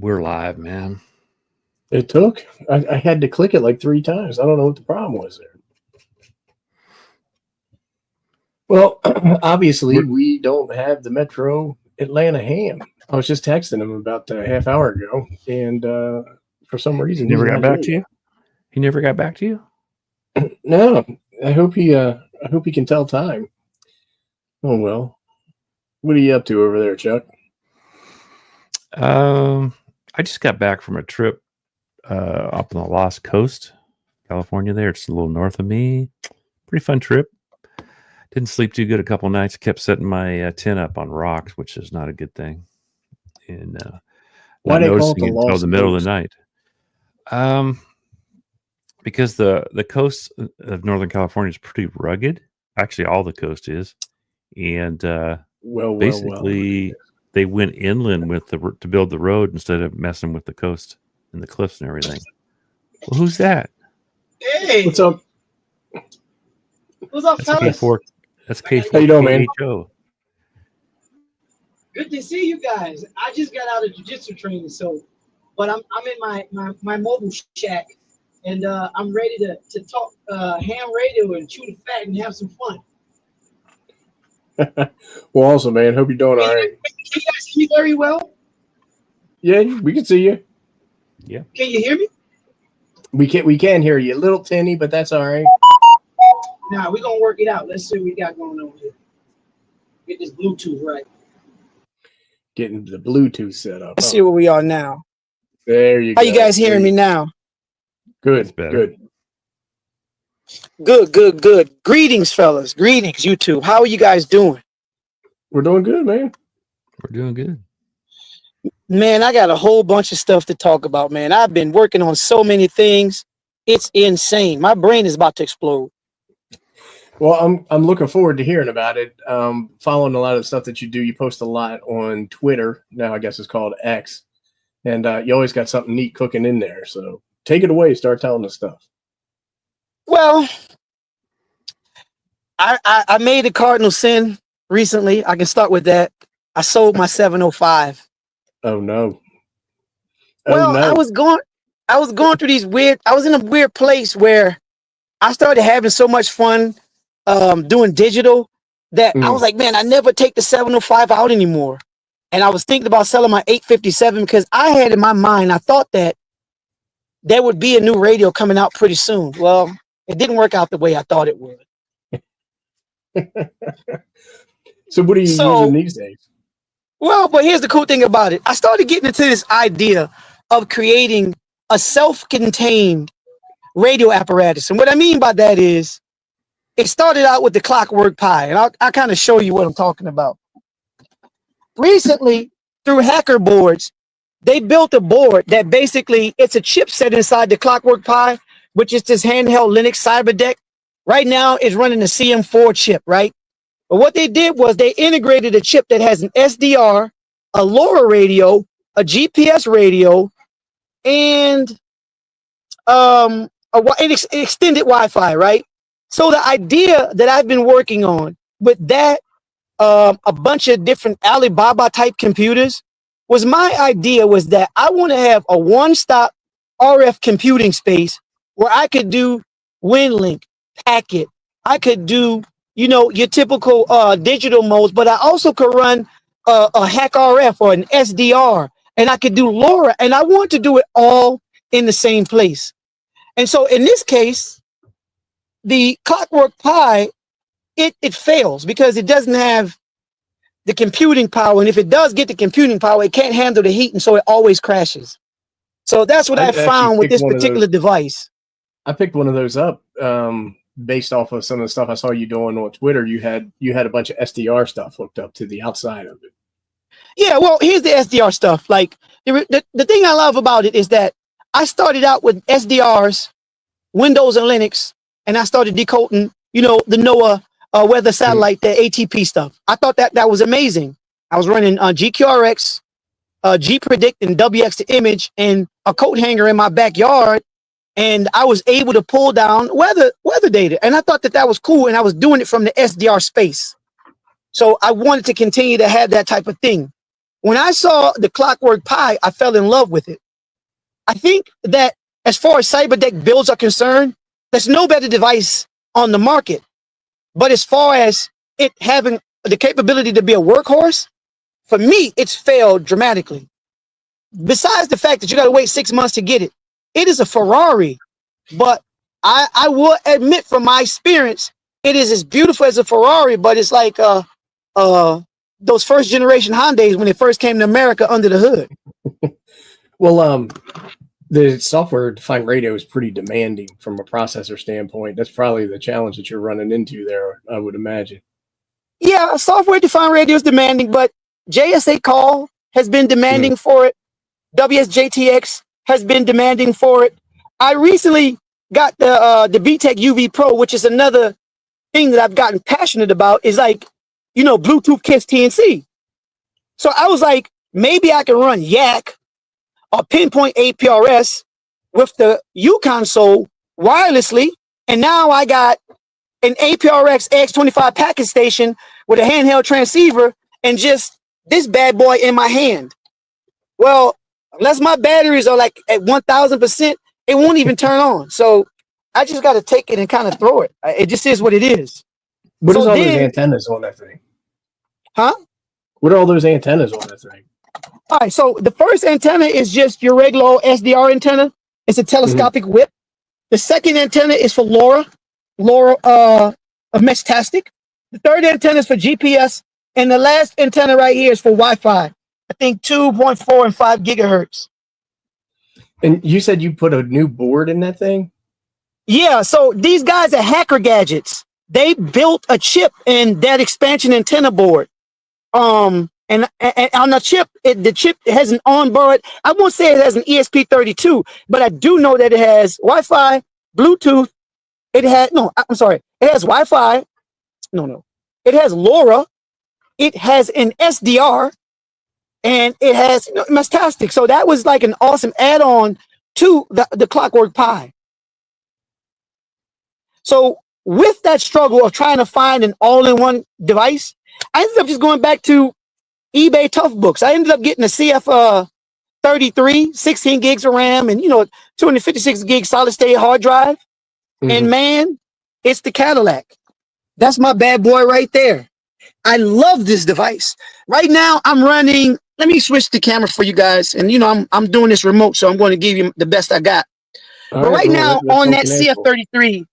We're live, man. It took. I had to click it like 3 times. I don't know what the problem was there. Well, obviously, we don't have the Metro Atlanta ham. I was just texting him about a half hour ago, and for some reason, He never got back to you. He never got back to you. No, I hope he can tell time. Oh well, what are you up to over there, Chuck? I just got back from a trip up on the Lost Coast, California. There, it's a little north of me. Pretty fun trip. Didn't sleep too good a couple nights. Kept setting my tent up on rocks, which is not a good thing. And why not they call it the until the middle of the night. Because the coast of Northern California is pretty rugged. Actually, all the coast is, and basically they went inland with to build the road instead of messing with the coast and the cliffs and everything. Well, who's that? Hey, what's up? What's up, fellas? That's K4. How you doing, man? Good to see you guys. I just got out of jiu-jitsu training, but I'm in my mobile shack, and I'm ready to talk ham radio and chew the fat and have some fun. Well, awesome, man. Hope you're doing all right. Can you guys see me very well? Yeah, we can see you. Yeah. Can you hear me? We can hear you. A little tinny, but that's all right. Nah, we're gonna work it out. Let's see what we got going on here. Get this Bluetooth right. Getting the Bluetooth set up. Let's see where we are now. There you go. How you guys hearing me now? Good, good. Good. Greetings, fellas. Greetings, YouTube. How are you guys doing? We're doing good, man. We're doing good. Man, I got a whole bunch of stuff to talk about, man. I've been working on so many things. It's insane. My brain is about to explode. Well, I'm looking forward to hearing about it. Following a lot of the stuff that you do. You post a lot on Twitter. Now I guess it's called X. And you always got something neat cooking in there. So take it away. Start telling us stuff. Well, I made a cardinal sin recently. I can start with that. I sold my 705. Oh no. Well, no. I was going through these I was in a weird place where I started having so much fun doing digital that I was like, man, I never take the 705 out anymore. And I was thinking about selling my 857 because I had in my mind, I thought that there would be a new radio coming out pretty soon. Well, it didn't work out the way I thought it would. So what are you using these days? Well, but here's the cool thing about it. I started getting into this idea of creating a self-contained radio apparatus. And what I mean by that is it started out with the Clockwork Pi. And I'll kind of show you what I'm talking about. Recently, through hacker boards, they built a board that basically it's a chipset inside the Clockwork Pi, which is this handheld Linux cyberdeck. Right now, it's running a CM4 chip, right? But what they did was they integrated a chip that has an SDR, a LoRa radio, a GPS radio, and extended Wi-Fi, right? So the idea that I've been working on with that, a bunch of different Alibaba type computers, my idea was that I want to have a one-stop RF computing space where I could do WinLink, packet. I could do, your typical digital modes, but I also could run a hack RF or an SDR, and I could do LoRa, and I want to do it all in the same place. And so in this case, the Clockwork Pi, it fails because it doesn't have the computing power. And if it does get the computing power, it can't handle the heat. And so it always crashes. So that's what I found with this particular device. I picked one of those up based off of some of the stuff I saw you doing on Twitter. You had a bunch of SDR stuff hooked up to the outside of it. Yeah, well, here's the SDR stuff. Like the thing I love about it is that I started out with SDRs, Windows and Linux, and I started decoding, the NOAA weather satellite, the ATP stuff. I thought that was amazing. I was running GQRX, GPredict, and WX to image, and a coat hanger in my backyard, and I was able to pull down weather data, and I thought that was cool, and I was doing it from the SDR space. So I wanted to continue to have that type of thing. when I saw the Clockwork Pi, I fell in love with it. I think that as far as CyberDeck builds are concerned, there's no better device on the market. But as far as it having the capability to be a workhorse, for me, it's failed dramatically. Besides the fact that you got to wait 6 months to get it, it is a Ferrari. But I will admit from my experience, it is as beautiful as a Ferrari, but it's like those first generation Hondas when they first came to America under the hood. Well, the software-defined radio is pretty demanding from a processor standpoint. That's probably the challenge that you're running into there, I would imagine. Yeah, software-defined radio is demanding, but JSA Call has been demanding for it. WSJTX has been demanding for it. I recently got the BTEC UV Pro, which is another thing that I've gotten passionate about, is like, you know, Bluetooth Kiss TNC. So I was like, maybe I can run Yak or Pinpoint APRS with the U console wirelessly. And now I got an APRX X25 packet station with a handheld transceiver and just this bad boy in my hand. Well, unless my batteries are like at 1000%, it won't even turn on. So I just got to take it and kind of throw it. It just is what it is. What is all those antennas on that thing? Huh? What are all those antennas on that thing? All right, so the first antenna is just your regular old SDR antenna. It's a telescopic whip. The second antenna is for LoRa of Meshtastic. The third antenna is for GPS. And the last antenna right here is for Wi-Fi. I think 2.4 and 5 gigahertz. And you said you put a new board in that thing? Yeah, so these guys at Hacker Gadgets, they built a chip in that expansion antenna board. And on the chip, the chip has an onboard. I won't say it has an ESP32, but I do know that it has Wi-Fi, Bluetooth. It has It has Wi-Fi. It has LoRa. It has an SDR, and it has Meshtastic. So that was like an awesome add-on to the Clockwork Pi. So with that struggle of trying to find an all-in-one device, I ended up just going back to eBay Tough Books. I ended up getting a CF33, 16 gigs of RAM, and 256 gig solid-state hard drive. And man, it's the Cadillac. That's my bad boy right there. I love this device. Right now, I'm running. Let me switch the camera for you guys, and I'm doing this remote, so I'm going to give you the best I got. But right now, on that CF33,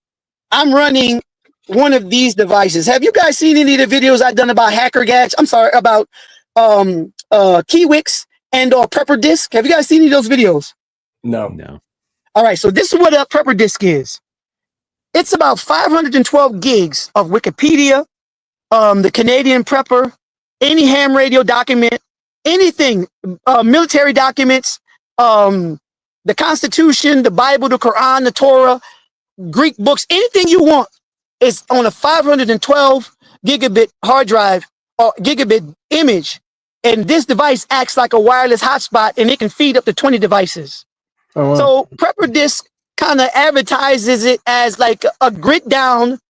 I'm running one of these devices. Have you guys seen any of the videos I've done about Hacker Gadgets? I'm sorry, about Keywix and Prepper Disk. Have you guys seen any of those videos? No. All right, so this is what a Prepper Disk is. It's about 512 gigs of Wikipedia, the Canadian Prepper, any ham radio document, anything, military documents, the Constitution, the Bible, the Quran, the Torah, Greek books, anything you want is on a 512 gigabit hard drive or gigabit image. And this device acts like a wireless hotspot, and it can feed up to 20 devices. Oh, wow. So Prepper Disk kind of advertises it as like a grid down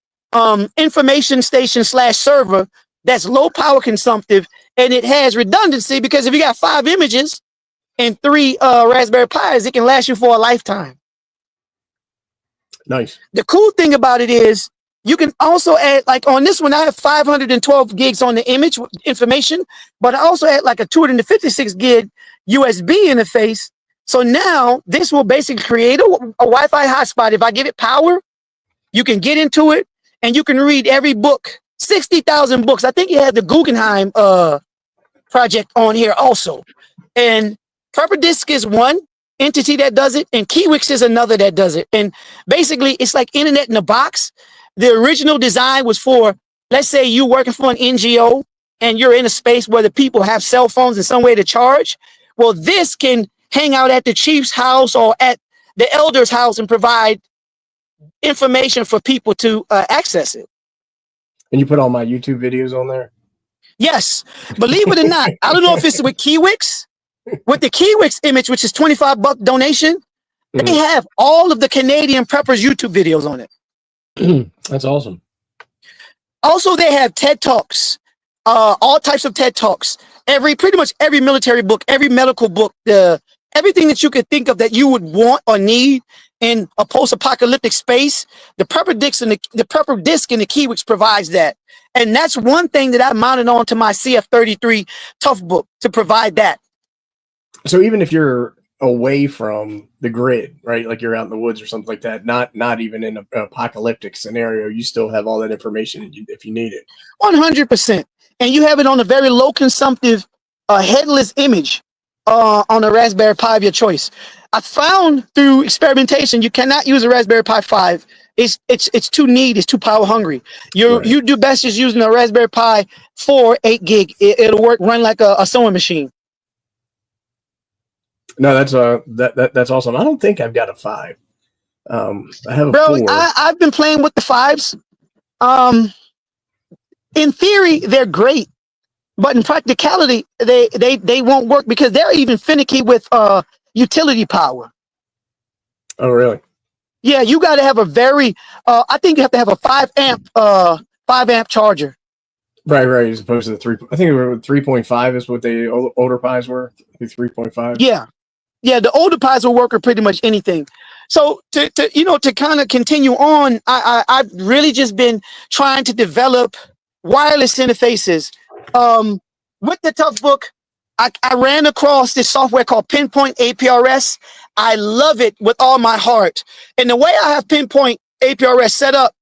information station / server that's low power consumptive, and it has redundancy because if you got 5 images and 3 Raspberry Pis, it can last you for a lifetime. Nice. The cool thing about it is you can also add, like on this one, I have 512 gigs on the image information, but I also add like a 256 gig USB interface. So now this will basically create a Wi-Fi hotspot. If I give it power, you can get into it and you can read every book, 60,000 books. I think it has the Guggenheim project on here also. And Prepper Disk is one entity that does it, and Keywix is another that does it. And basically, it's like internet in a box. The original design was for, let's say you working for an NGO and you're in a space where the people have cell phones and some way to charge. Well, this can hang out at the chief's house or at the elder's house and provide information for people to access it. And you put all my YouTube videos on there? Yes. Believe it or not, I don't know if it's with Keywix. With the Keywix image, which is $25 donation, they have all of the Canadian Preppers YouTube videos on it. That's awesome. Also, they have TED Talks, all types of TED Talks. pretty much every military book, every medical book, everything that you could think of that you would want or need in a post-apocalyptic space, the purple disc and the Kiewix provides that. And that's one thing that I mounted on to my CF33 Tough book to provide that. So even if you're away from the grid, right? Like you're out in the woods or something like that, not even in an apocalyptic scenario, you still have all that information if you need it. 100%. And you have it on a very low consumptive headless image on a Raspberry Pi of your choice. I found through experimentation, you cannot use a Raspberry Pi 5. It's too neat. It's too power hungry. You do best just using a Raspberry Pi 4 8 gig. It'll run like a sewing machine. No, that's awesome. I don't think I've got a 5. I have a 4. I've been playing with the 5s. In theory, they're great, but in practicality, they won't work because they're even finicky with utility power. Oh, really? Yeah, you got to have a very. I think you have to have a 5 amp charger. Right. As opposed to the 3. I think 3.5 is what the older Pis were. 3.5. Yeah. The older Pis will work with pretty much anything. So to kind of continue on, I've really just been trying to develop wireless interfaces. With the Tough book, I ran across this software called Pinpoint APRS. I love it with all my heart. And the way I have Pinpoint APRS set up,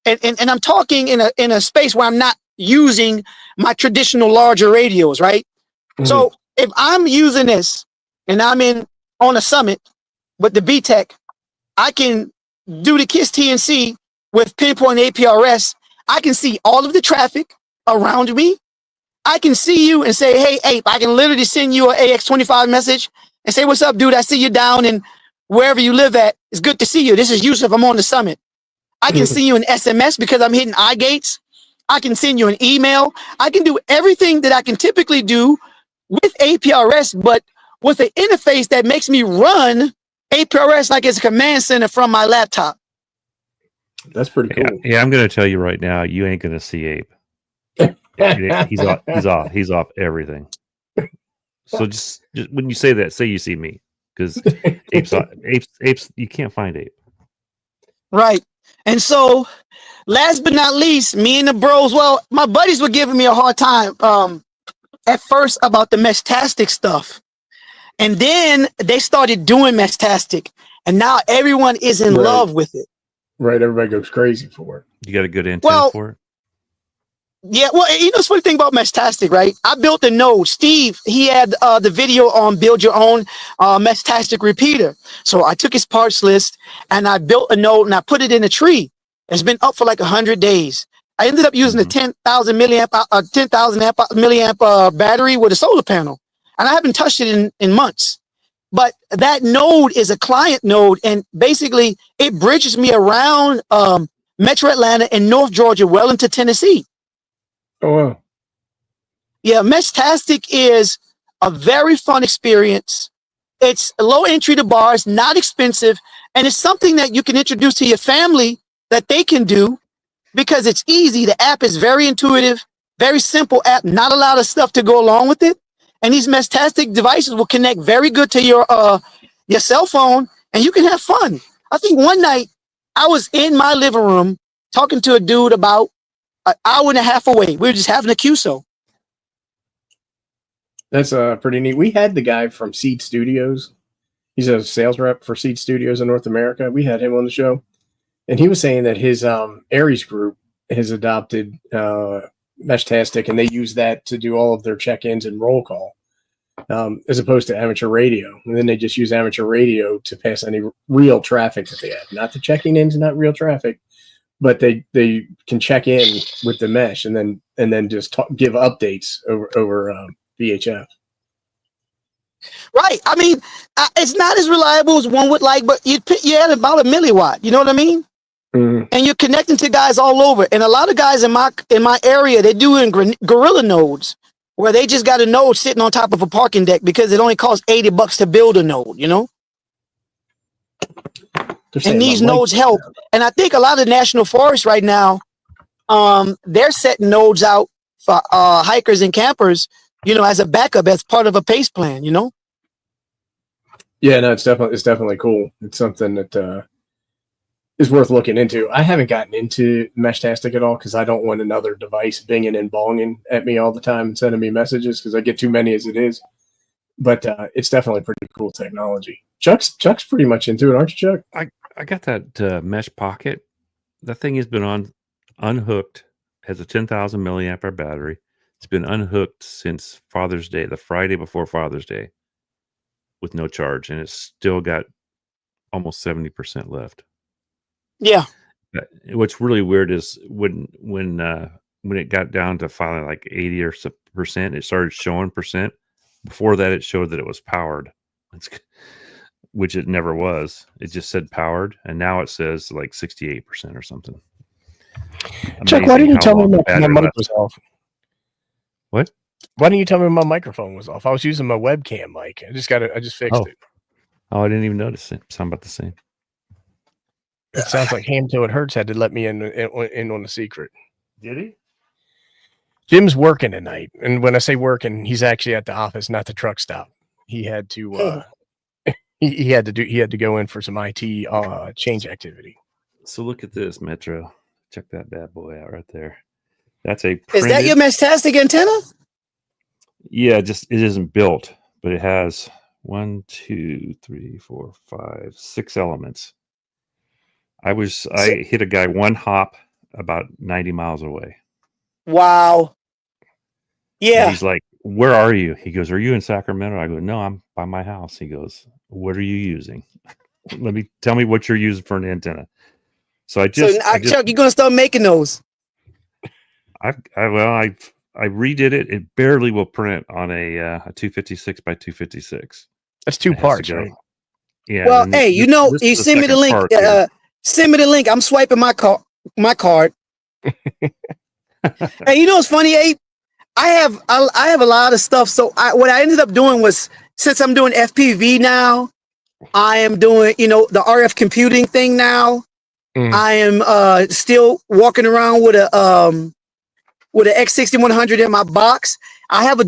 and I'm talking in a space where I'm not using my traditional larger radios, right? Mm-hmm. So if I'm using this and I'm on a summit with the BTEC, I can do the KISS TNC with Pinpoint APRS. I can see all of the traffic around me. I can see you and say, hey, Ape, I can literally send you an AX25 message and say, what's up, dude? I see you down in wherever you live at. It's good to see you. This is Yusuf. I'm on the summit. I can send you an SMS because I'm hitting iGates. I can send you an email. I can do everything that I can typically do with APRS, but with an interface that makes me run APRS like it's a command center from my laptop. That's pretty cool. Yeah, I'm going to tell you right now, you ain't going to see Ape. He's off everything. So just when you say that, say you see me, because apes you can't find Ape. Right. And so last but not least, me and the bros, well, my buddies were giving me a hard time at first about the Meshtastic stuff. And then they started doing Meshtastic, and now everyone is in love with it. Right, everybody goes crazy for it. You got a good antenna for it? Yeah, well, you know, it's funny thing about Meshtastic, right? I built a node. Steve, he had the video on build your own Meshtastic repeater. So I took his parts list and I built a node and I put it in a tree. It's been up for like 100 days. I ended up using a 10,000 milliamp battery with a solar panel, and I haven't touched it in months. But that node is a client node, and basically it bridges me around Metro Atlanta and North Georgia well into Tennessee. Oh, wow. Yeah, Meshtastic is a very fun experience. It's low entry to bars, not expensive, and it's something that you can introduce to your family that they can do because it's easy. The app is very intuitive, very simple app, not a lot of stuff to go along with it. And these Meshtastic devices will connect very good to your cell phone, and you can have fun. I think one night I was in my living room talking to a dude about an hour and a half away. We were just having a QSO. That's pretty neat. We had the guy from Seed Studios. He's a sales rep for Seed Studios in North America. We had him on the show, and he was saying that his Aries group has adopted Meshtastic, and they use that to do all of their check-ins and roll call, as opposed to amateur radio. And then they just use amateur radio to pass any real traffic that they have. Not the checking ins, not real traffic, but they can check in with the mesh and then just give updates over VHF. Right. I mean, it's not as reliable as one would like, but you had about a milliwatt. You know what I mean? Mm-hmm. And you're connecting to guys all over. And a lot of guys in my area, they do in gorilla nodes, where they just got a node sitting on top of a parking deck because it only costs $80 to build a node, you know? And these nodes help. And I think a lot of the national forests right now, they're setting nodes out for hikers and campers as a backup, as part of a pace plan, Yeah, no, it's definitely cool. It's something that is worth looking into. I haven't gotten into Meshtastic at all because I don't want another device binging and bonging at me all the time and sending me messages because I get too many as it is. But it's definitely pretty cool technology. Chuck's pretty much into it, aren't you, Chuck? I got that Mesh Pocket. That thing has been unhooked. Has a 10,000 milliamp hour battery. It's been unhooked since Father's Day, the Friday before Father's Day, with no charge, and it's still got almost 70% left. Yeah. What's really weird is when it got down to finally like 80 or percent, it started showing percent. Before that, it showed that it was powered, which it never was. It just said powered, and now it says like 68% or something. Chuck, why didn't you tell me my mic was off? What? Why didn't you tell me my microphone was off? I was using my webcam mic. I just fixed it. Oh, I didn't even notice it. Sound about the same. It sounds like Ham Till It Hurts had to let me in on the secret. Did he? Jim's working tonight, and when I say working, he's actually at the office, not the truck stop. He had to he had to go in for some IT change activity. So look at this, Metro. Check that bad boy out right there. That's a Is that your Meshtastic antenna? Yeah, it isn't built, but it has 1, 2, 3, 4, 5, 6 elements. I hit a guy one hop about 90 miles away. Wow. Yeah. And he's like, "Where are you?" He goes, "Are you in Sacramento?" I go, "No, I'm by my house." He goes, "What are you using?" Tell me what you're using for an antenna. So Chuck, you're gonna start making those. I redid it. It barely will print on a 256 by 256. That's 2 parts, right? Yeah. Well, hey, you send me the link. Send me the link. I'm swiping my card. Hey, you know what's funny, Abe? I have a lot of stuff. So what I ended up doing was, since I'm doing FPV now, I am doing the RF computing thing now. I am still walking around with a X6100 in my box. I have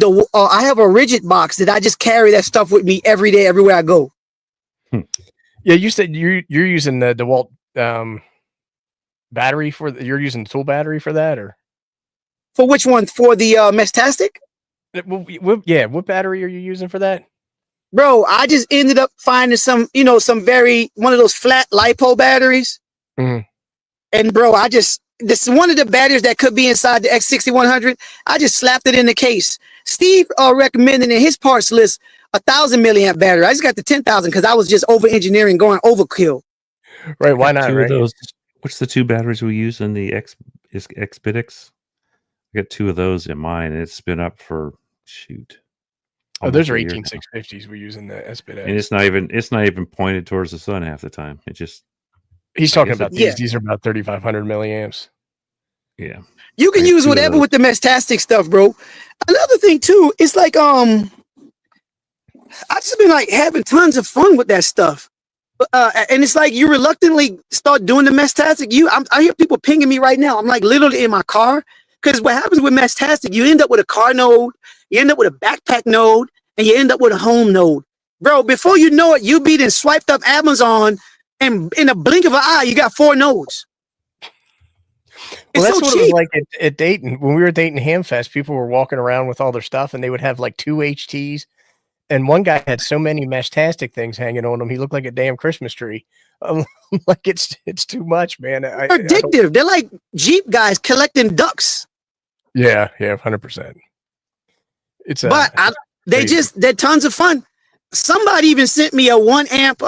a rigid box that I just carry that stuff with me every day, everywhere I go. Yeah, you said you're using the DeWalt battery you're using tool battery for that, or for which one? For the Meshtastic? Yeah, what battery are you using for that? Bro, I just ended up finding one of those flat LiPo batteries. And bro, this is one of the batteries that could be inside the X6100. I just slapped it in the case. Steve recommended in his parts list 1,000 milliamp battery. I just got the 10,000 because I was just over engineering, going overkill. Right? Why not? Two right? of those. What's the 2 batteries we use in the Expedix? I got 2 of those in mine, and it's been up for those are 18650s we use in the Expedix. And it's not even pointed towards the sun half the time. It just he's talking about these. Yeah. These are about 3,500 milliamps. Yeah. You can use whatever with the Meshtastic stuff, bro. Another thing too, it's like I just been like having tons of fun with that stuff. And it's like you reluctantly start doing the Meshtastic. I hear people pinging me right now. I'm like literally in my car. Because what happens with Meshtastic, you end up with a car node, you end up with a backpack node, and you end up with a home node. Bro, before you know it, you be swiped up Amazon, and in a blink of an eye, you got 4 nodes. Well, that's what it was like at Dayton. When we were at Dayton Hamfest, people were walking around with all their stuff, and they would have like 2 HTs. And one guy had so many Meshtastic things hanging on him, he looked like a damn Christmas tree. Like it's too much, man. They're addictive. They're like Jeep guys collecting ducks. Yeah, 100%. They're tons of fun. Somebody even sent me a 1 amp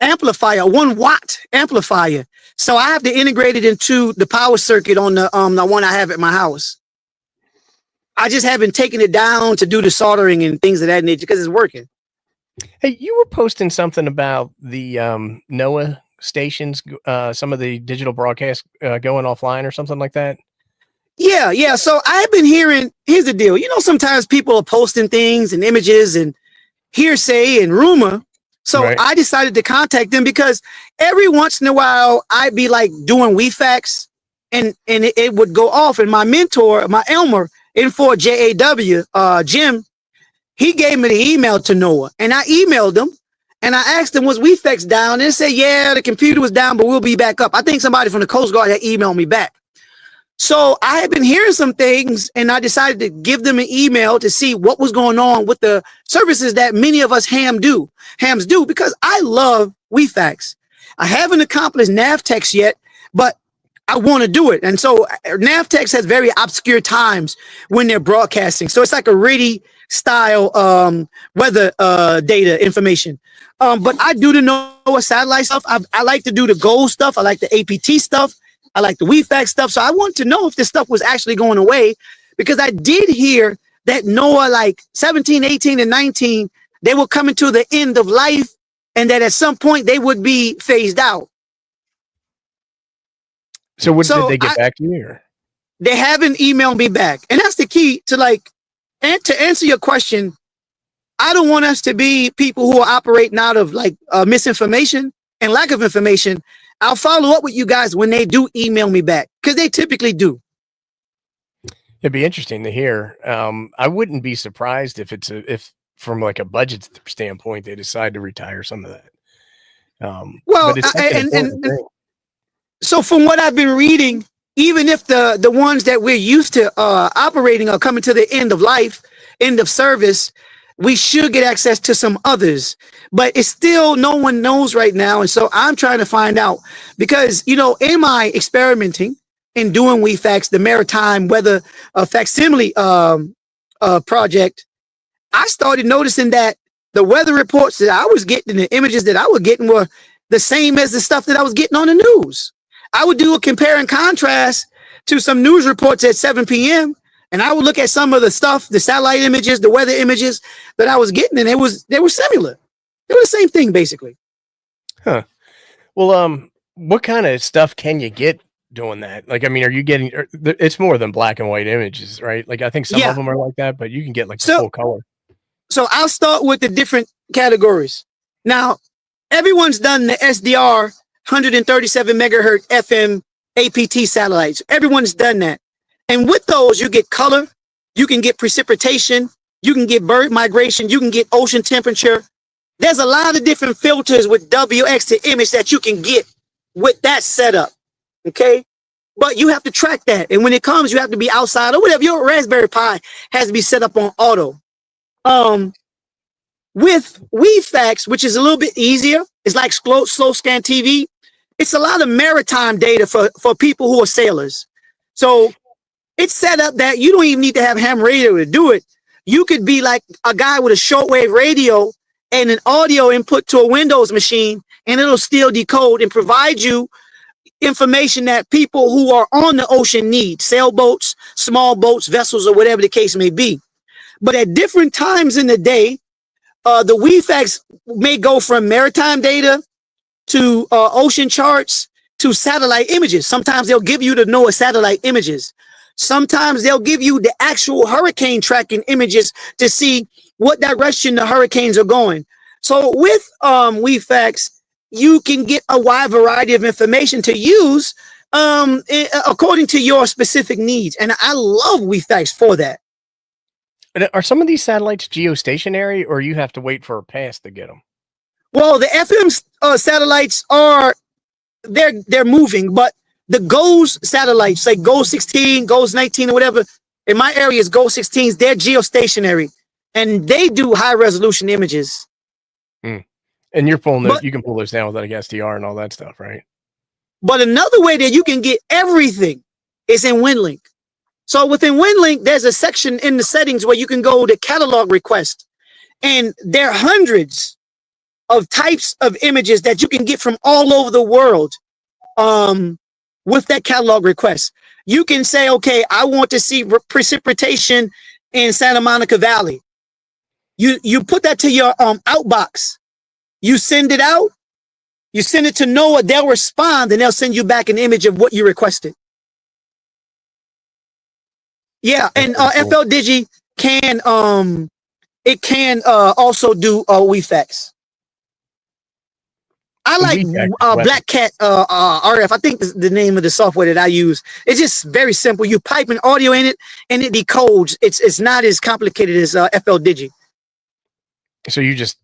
amplifier, 1 watt amplifier. So I have to integrate it into the power circuit on the one I have at my house. I just haven't taken it down to do the soldering and things of that nature because it's working. Hey, you were posting something about the NOAA stations, some of the digital broadcasts going offline or something like that. Yeah. So I've been hearing, here's the deal. Sometimes people are posting things and images and hearsay and rumor. So right. I decided to contact them because every once in a while I'd be like doing WEFAX and it would go off. And my mentor, my Elmer, N4JAW, Jim, he gave me the email to NOAA, and I emailed him, and I asked him, was WEFAX down? And they said, yeah, the computer was down, but we'll be back up. I think somebody from the Coast Guard had emailed me back. So I had been hearing some things, and I decided to give them an email to see what was going on with the services that many of us hams do, because I love WEFAX. I haven't accomplished NAVTEX yet, but I want to do it. And so NAVTEX has very obscure times when they're broadcasting. So it's like a RIDI style weather data information. But I do the NOAA satellite stuff. I like to do the GOLD stuff. I like the APT stuff. I like the WEFAX stuff. So I want to know if this stuff was actually going away, because I did hear that NOAA, like 17, 18, and 19, they were coming to the end of life, and that at some point they would be phased out. So did they get back to you? Or? They haven't emailed me back. And that's the key to and to answer your question. I don't want us to be people who are operating out of misinformation and lack of information. I'll follow up with you guys when they do email me back, because they typically do. It'd be interesting to hear. I wouldn't be surprised if from like a budget standpoint, they decide to retire some of that. So from what I've been reading, even if the ones that we're used to operating are coming to the end of life, end of service, we should get access to some others, but it's still no one knows right now. And so I'm trying to find out, because, am I experimenting in doing WEFAX, the maritime weather facsimile project? I started noticing that the weather reports that I was getting, the images that I was getting, were the same as the stuff that I was getting on the news. I would do a compare and contrast to some news reports at 7 p.m. And I would look at some of the stuff, the satellite images, the weather images that I was getting, and they were similar. They were the same thing, basically. Huh. Well, what kind of stuff can you get doing that? Like, I mean, are you getting? It's more than black and white images, right? Like, I think some of them are like that, but you can get like the full color. So I'll start with the different categories. Now, everyone's done the SDR 137 megahertz FM APT satellites. Everyone's done that. And with those, you get color, you can get precipitation, you can get bird migration, you can get ocean temperature. There's a lot of different filters with WX to image that you can get with that setup, okay? But you have to track that. And when it comes, you have to be outside or whatever. Your Raspberry Pi has to be set up on auto. With WEFAX, which is a little bit easier, it's like slow scan TV. It's a lot of maritime data for people who are sailors. So it's set up that you don't even need to have ham radio to do it. You could be like a guy with a shortwave radio and an audio input to a Windows machine, and it'll still decode and provide you information that people who are on the ocean need, sailboats, small boats, vessels, or whatever the case may be. But at different times in the day, the WEFAX may go from maritime data to ocean charts to satellite images. Sometimes they'll give you the NOAA satellite images. Sometimes they'll give you the actual hurricane tracking images to see what direction the hurricanes are going. So with WEFAX, you can get a wide variety of information to use according to your specific needs. And I love WEFAX for that. Are some of these satellites geostationary, or you have to wait for a pass to get them? Well, the FM satellites they're moving, but the GOES satellites, like GOES 16, GOES 19, or whatever, in my area is GOES 16s, they're geostationary, and they do high resolution images. And you're pulling those, you can pull those down with like SDR and all that stuff, right? But another way that you can get everything is in WinLink. So within WinLink, there's a section in the settings where you can go to catalog request, and there are hundreds of types of images that you can get from all over the world with that catalog request. You can say, okay, I want to see precipitation in Santa Monica Valley. You put that to your outbox. You send it out. You send it to NOAA. They'll respond, and they'll send you back an image of what you requested. Yeah, and FLDigi can also do WEFAX. I like Black Cat RF. I think the name of the software that I use. It's just very simple. You pipe an audio in it, and it decodes. It's not as complicated as FL Digi. So you just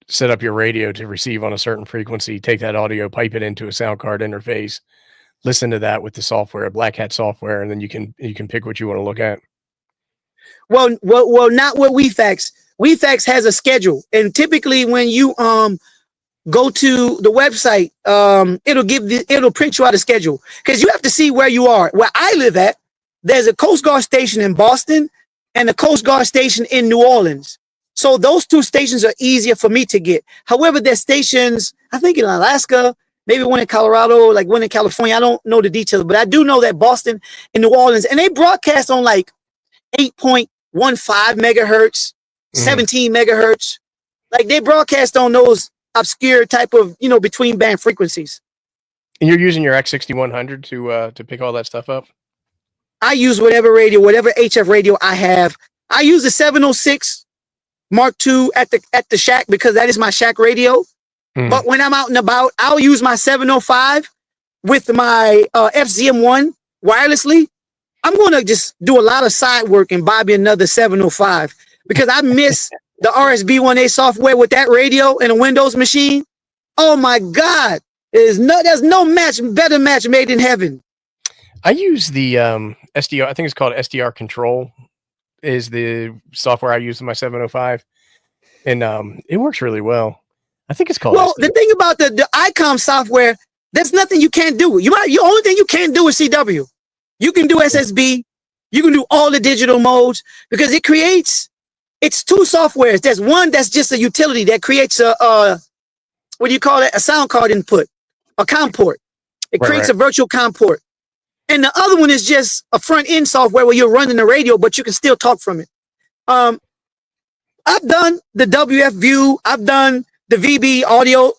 set up your radio to receive on a certain frequency, take that audio, pipe it into a sound card interface, listen to that with the software, Black Hat software, and then you can pick what you want to look at. Well, not with WEFAX. WEFAX has a schedule, and typically when you go to the website, it'll print you out a schedule, because you have to see where you are. Where I live at, there's a Coast Guard station in Boston and a Coast Guard station in New Orleans. So those two stations are easier for me to get. However, there's stations, I think in Alaska, maybe one in Colorado, like one in California. I don't know the details, but I do know that Boston and New Orleans, and they broadcast on like 8.15 megahertz, 17 megahertz. Like they broadcast on those obscure type of, between band frequencies. And you're using your X6100 to pick all that stuff up? I use whatever HF radio I have. I use the 706 Mark II at the shack, because that is my shack radio. But when I'm out and about, I'll use my 705 with my FZM1 wirelessly. I'm going to just do a lot of side work and buy me another 705, because I miss the RSB1A software with that radio and a Windows machine. Oh my God. There's no better match made in heaven. I use the SDR, I think it's called SDR Control, is the software I use in my 705. And it works really well. I think it's called SDR. The thing about the ICOM software, there's nothing you can't do. The only thing you can't do is CW. You can do SSB. You can do all the digital modes, because it's two softwares. There's one that's just a utility that creates a sound card input, a COM port. It creates a virtual COM port. And the other one is just a front end software where you're running the radio, but you can still talk from it. I've done the WF View. I've done the VB audio,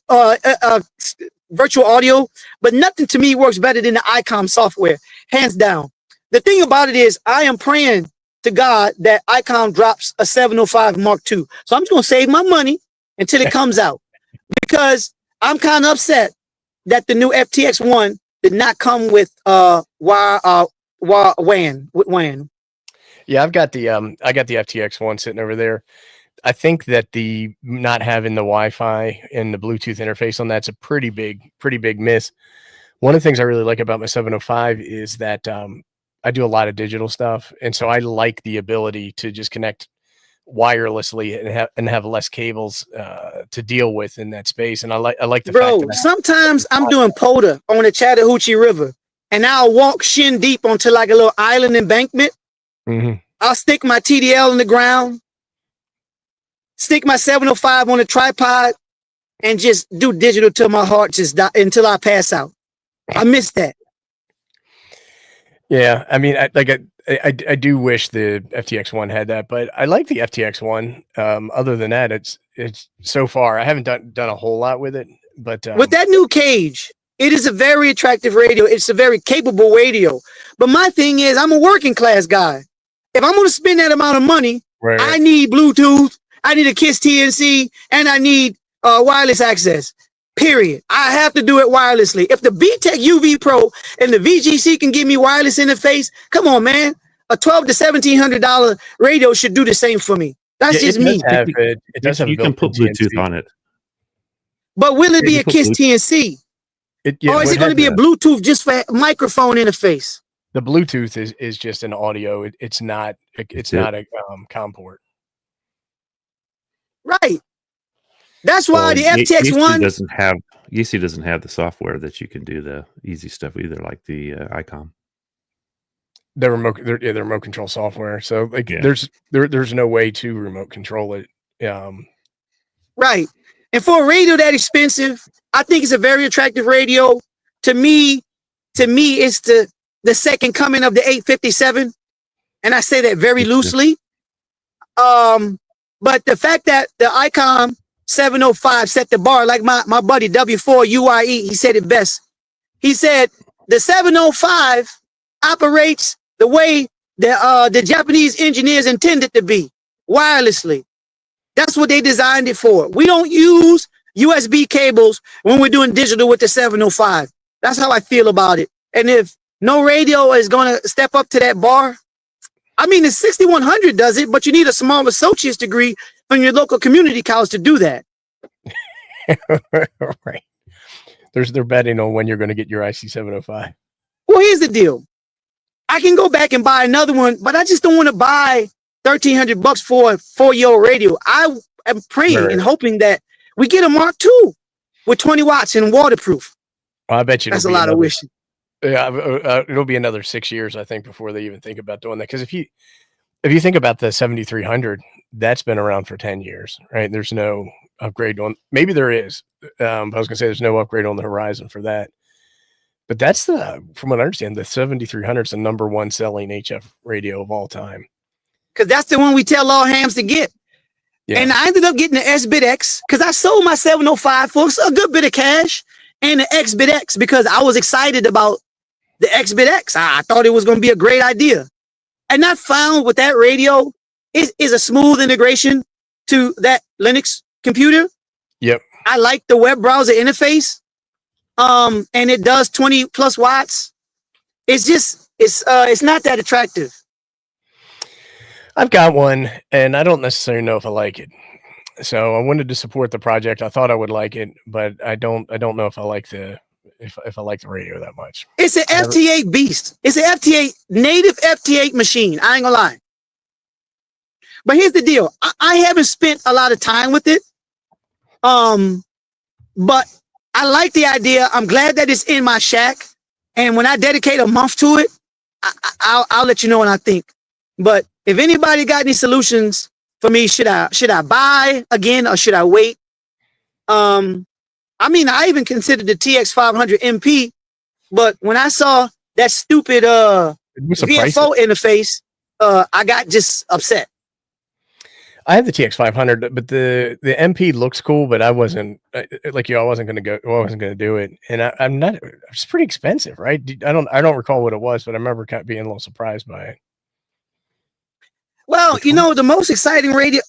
virtual audio, but nothing to me works better than the ICOM software, hands down. The thing about it is, I am praying to God that ICOM drops a 705 Mark II. So I'm just going to save my money until it comes out, because I'm kind of upset that the new FTX1 did not come with WAN. Yeah, I got the FTX1 sitting over there. I think that the not having the Wi-Fi and the Bluetooth interface on that's a pretty big miss. One of the things I really like about my 705 is that I do a lot of digital stuff, and so I like the ability to just connect wirelessly and have less cables to deal with in that space. And I like the fact that sometimes I'm doing POTA on the Chattahoochee River, and I'll walk shin deep onto like a little island embankment. I'll stick my TDL in the ground, stick my 705 on a tripod, and just do digital till my heart just die, until I pass out. I miss that. Yeah, I mean, I do wish the FTX1 had that, but I like the FTX1. Other than that, it's so far I haven't done a whole lot with it, but with that new cage, it is a very attractive radio. It's a very capable radio. But my thing is, I'm a working class guy. If I'm going to spend that amount of money, I need Bluetooth, I need a KISS TNC, and I need wireless access. Period. I have to do it wirelessly. If the BTEC UV Pro and the VGC can give me wireless interface, come on, man. A $1,200 to $1,700 radio should do the same for me. That's just me. You can put Bluetooth on it. But will it be a KISS TNC? Or is it going to be a Bluetooth just for microphone interface? The Bluetooth is just an audio. It's not a COM port. Right. That's why the FTX1 YC doesn't have the software that you can do the easy stuff either, like the ICOM. The remote control software. So there's no way to remote control it. Right. And for a radio that expensive, I think it's a very attractive radio. To me, it's the second coming of the 857, and I say that very loosely. But the fact that the ICOM 705 set the bar, like my buddy W4 UIE, he said it best. He said the 705 operates the way the Japanese engineers intended to be, wirelessly. That's what they designed it for. We don't use USB cables when we're doing digital with the 705. That's how I feel about it. And if no radio is going to step up to that bar, I mean, the 6100 does it, but you need a small associate's degree from your local community college to do that. Right. They're betting on when you're going to get your IC 705. Well, here's the deal. I can go back and buy another one, but I just don't want to buy $1,300 for a 4-year-old radio. I am praying and hoping that we get a Mark II with 20 watts and waterproof. Well, I bet you that's a lot of wishing. Yeah, it'll be another 6 years, I think, before they even think about doing that. Because if you think about the 7300, that's been around for 10 years, right? There's no upgrade on. Maybe there is. I was gonna say there's no upgrade on the horizon for that. But that's from what I understand, the 7300 is the number one selling HF radio of all time. Because that's the one we tell all hams to get. Yeah. And I ended up getting the S-Bit X because I sold my 705 for a good bit of cash, and the X-Bit X because I was excited about the X-Bit X. I thought it was going to be a great idea. And I found with that radio is a smooth integration to that Linux computer. Yep. I like the web browser interface. And it does 20 plus watts. It's not that attractive. I've got one and I don't necessarily know if I like it. So I wanted to support the project. I thought I would like it, but I don't know if I like if I like the radio that much. It's an FT8 beast. It's an native FT8 machine. I ain't gonna lie. But here's the deal. I haven't spent a lot of time with it. But I like the idea. I'm glad that it's in my shack. And when I dedicate a month to it, I'll let you know what I think. But if anybody got any solutions for me, should I buy again or should I wait? I mean, I even considered the TX500 MP, but when I saw that stupid VFO interface, I got just upset. I have the TX500, but the MP looks cool, but I wasn't like you. I wasn't going to do it, and I'm not. It's pretty expensive, right? I don't recall what it was, but I remember kind of being a little surprised by it. Well, you know, the most exciting radio.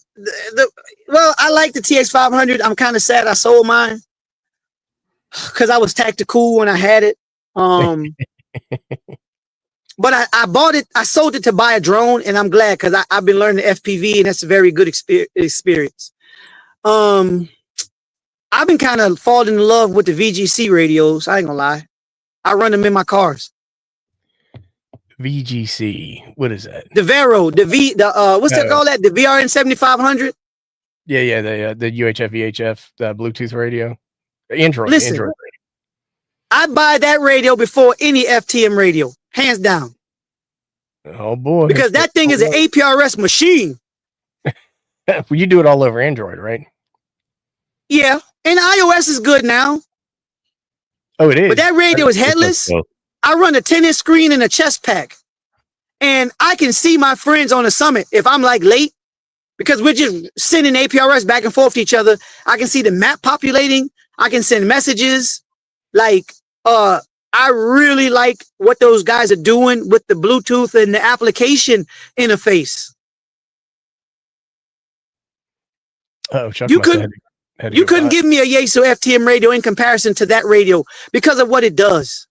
Well, I like the TX500. I'm kind of sad I sold mine because I was tactical when I had it. But I bought it. I sold it to buy a drone, and I'm glad because I've been learning FPV, and that's a very good experience. I've been kind of falling in love with the VGC radios. I ain't gonna lie. I run them in my cars. VGC. What is that? The Vero. What's that called? That the VRN 7500. Yeah. The UHF VHF the Bluetooth radio. Android. Listen, Android. I buy that radio before any FTM radio. Hands down. Oh boy. Because that thing is an APRS machine. Well, you do it all over Android, right? Yeah. And iOS is good now. Oh, it is. But that radio is headless. I run a 10-inch screen and a chest pack. And I can see my friends on the summit if I'm like late. Because we're just sending APRS back and forth to each other. I can see the map populating. I can send messages. Like, I really like what those guys are doing with the Bluetooth and the application interface. Oh, Chuck, you couldn't give me a Yaesu FTM radio in comparison to that radio because of what it does.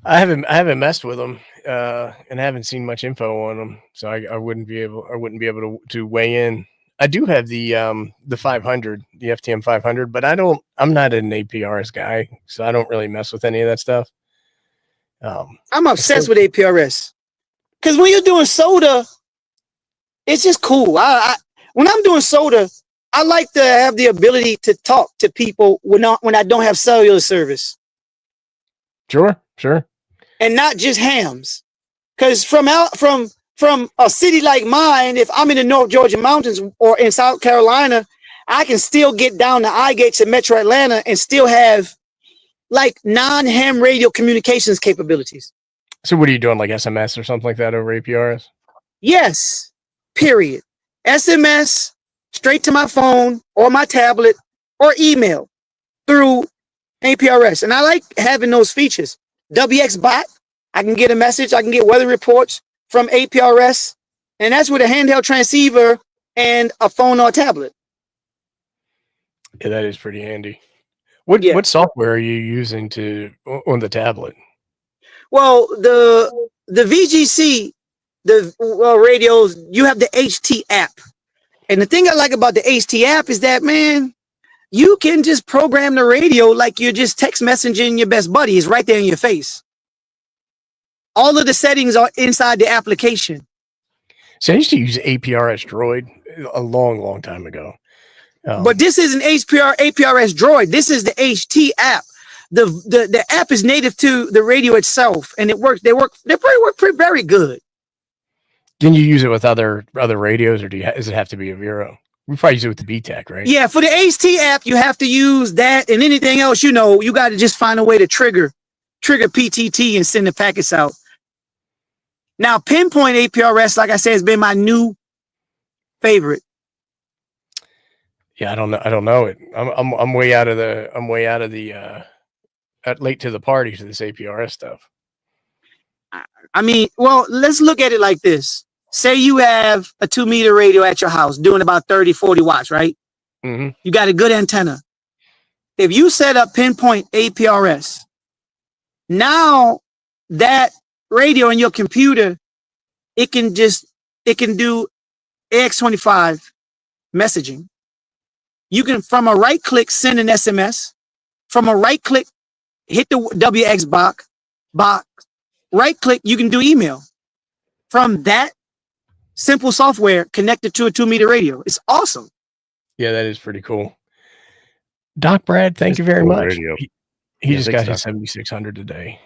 I haven't messed with them and haven't seen much info on them, so I wouldn't be able to weigh in. I do have the 500, the FTM 500, but I'm not an APRS guy, so I don't really mess with any of that stuff. I'm obsessed with APRS because when you're doing soda, it's just cool. When I'm doing soda, I like to have the ability to talk to people when I don't have cellular service. Sure. And not just hams, because from a city like mine, if I'm in the North Georgia mountains or in South Carolina, I can still get down to I-Gates in Metro Atlanta and still have like non-ham radio communications capabilities. So what are you doing, like SMS or something like that over APRS? Yes, period. SMS straight to my phone or my tablet or email through APRS. And I like having those features. WX bot, I can get a message. I can get weather reports from APRS, and that's with a handheld transceiver and a phone or a tablet. Yeah, that is pretty handy. What software are you using on the tablet? Well, the VGC, radios, you have the HT app. And the thing I like about the HT app is that, man, you can just program the radio like you're just text messaging your best buddy. It's right there in your face. All of the settings are inside the application. So I used to use APRS Droid a long time ago. But this is an APRS Droid. This is the HT app. The app is native to the radio itself, and it works. They work very good. Can you use it with other radios, or does it have to be a Vero? We probably use it with the BTEC, right? Yeah, for the HT app, you have to use that, and anything else, you got to just find a way to trigger PTT and send the packets out. Now, Pinpoint APRS, like I said, has been my new favorite. Yeah, I don't know it. I'm way out of the late to the party to this APRS stuff. I mean, well, let's look at it like this. Say you have a 2-meter radio at your house doing about 30, 40 watts, right? Mm-hmm. You got a good antenna. If you set up Pinpoint APRS, now that radio in your computer, it can do AX25 messaging. You can, from a right click, send an SMS. From a right click, hit the WX box. Right click, you can do email. From that simple software connected to a 2-meter radio. It's awesome. Yeah, that is pretty cool. Doc Brad, thank you very much. He just got his 7600 today.